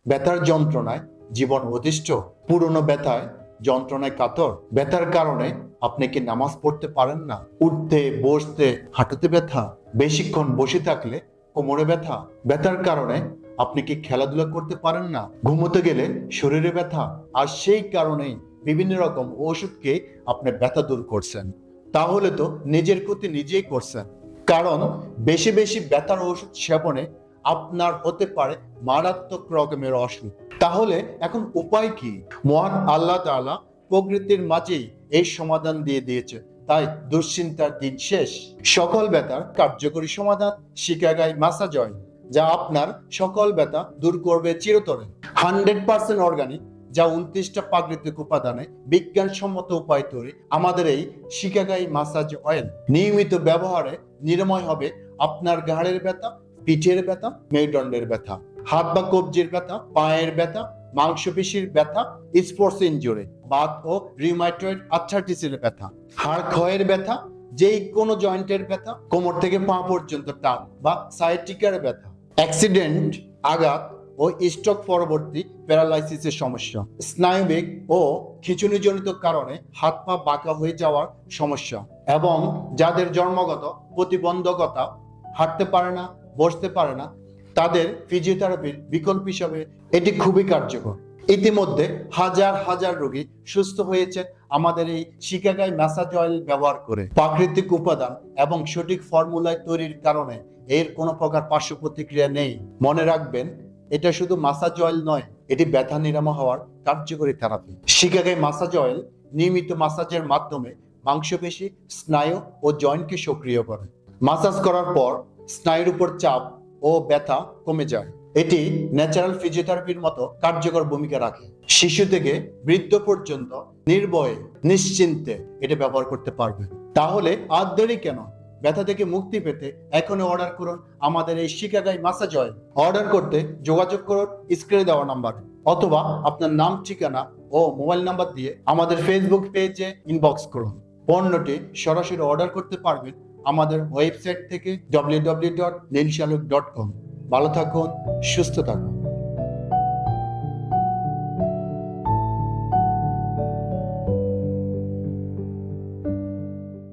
ব্যথার যন্ত্রণায় জীবন অতিষ্ঠ, পুরনো ব্যথায় যন্ত্রণায় কাতর, ব্যথার কারণে আপনি কি নামাজ পড়তে পারেন না, উঠতে বসতে হাঁটুতে ব্যথা, বেশিক্ষণ বসে থাকলে কোমরে ব্যথা, ব্যথার কারণে আপনি কি খেলাধুলা করতে পারেন না, ঘুমোতে গেলে শরীরে ব্যথা, আর সেই কারণেই বিভিন্ন রকম ওষুধকে আপনি ব্যথা দূর করছেন, তাহলে তো নিজের ক্ষতি নিজেই করছেন। কারণ বেশি বেশি ব্যথার ওষুধ সেবনে আপনার হতে পারে মারাত্মক রকমের অসুখ। তাহলে এখন উপায় কি? মহান আল্লাহ তাআলা প্রকৃতির মাঝেই এই সমাধান দিয়ে দিয়েছে, তাই দুশ্চিন্তার দিন শেষ। সকল ব্যথার কার্যকরী সমাধান শিকাগাই মাসাজ অয়েল, যা আপনার সকল ব্যথা দূর করবে চিরতরে। 100% অর্গানিক, যা 29টা প্রাকৃতিক উপাদানে বিজ্ঞানসম্মত উপায় তৈরি আমাদের এই শিকাগাই মাসাজ অয়েল। নিয়মিত ব্যবহারে নিরাময় হবে আপনার ঘাড়ের ব্যথা, পিঠের ব্যথা, মেরুদণ্ডের ব্যথা, হাত বা কবজির ব্যথা, পায়ের ব্যথা, মাংসপেশির ব্যথা, স্পোর্টস ইনজুরি, বাত ও রিউমাটয়েড আর্থ্রাইটিসের ব্যথা, হাড় ক্ষয়ের ব্যথা, যেই কোনো জয়েন্টের ব্যথা, কোমর থেকে পা পর্যন্ত টান বা সায়াটিকার ব্যথা, অ্যাক্সিডেন্ট, আঘাত ও স্ট্রোক পরবর্তী প্যারালাইসিসের সমস্যা, স্নায়ুবেগ ও খিঁচুনিজনিত কারণে হাত পা বাঁকা হয়ে যাওয়ার সমস্যা, এবং যাদের জন্মগত প্রতিবন্ধকতা, হাঁটতে পারে না, বসতে পারে না, তাদের ফিজিওথেরাপির বিকল্প হিসাবে এটি খুবই কার্যকর। ইতিমধ্যে হাজার হাজার রোগী সুস্থ হয়েছে আমাদের এই শিকাগাই ম্যাসাজ অয়েল ব্যবহার করে। প্রাকৃতিক উপাদান এবং সঠিক ফর্মুলায় তৈরির কারণে এর কোনো প্রকার পার্শ্ব প্রতিক্রিয়া নেই। মনে রাখবেন, এটা শুধু মাসাজ অয়েল নয়, এটি ব্যথা নিরাময় হওয়ার কার্যকরী থেরাপি। শিকাগাই মাসাজ অয়েল নিয়মিত মাসাজের মাধ্যমে মাংসপেশি, স্নায়ু ও জয়েন্টকে সক্রিয় করে। মাসাজ করার পর স্নায়ুর উপর চাপ ও ব্যথা কমে যায়। এটি ন্যাচারাল ফিজিওথেরাপির মতো কার্যকর ভূমিকা রাখে। শিশু থেকে বৃদ্ধ পর্যন্ত নির্ভয়ে নিশ্চিন্তে এটা ব্যবহার করতে পারবে। তাহলে আর দেরি কেন? ব্যথা থেকে মুক্তি পেতে এখনই অর্ডার করুন আমাদের এই শিকাগাই মাসাজ অয়েল। অর্ডার করতে যোগাযোগ করুন স্ক্রিনে দেওয়া নাম্বার, অথবা আপনার নাম, ঠিকানা ও মোবাইল নাম্বার দিয়ে আমাদের ফেসবুক পেজে ইনবক্স করুন। পণ্যটি সরাসরি অর্ডার করতে পারবেন আমাদের ওয়েবসাইট থেকে www.nilshaluk.com। ভালো থাকুন, সুস্থ থাকুন।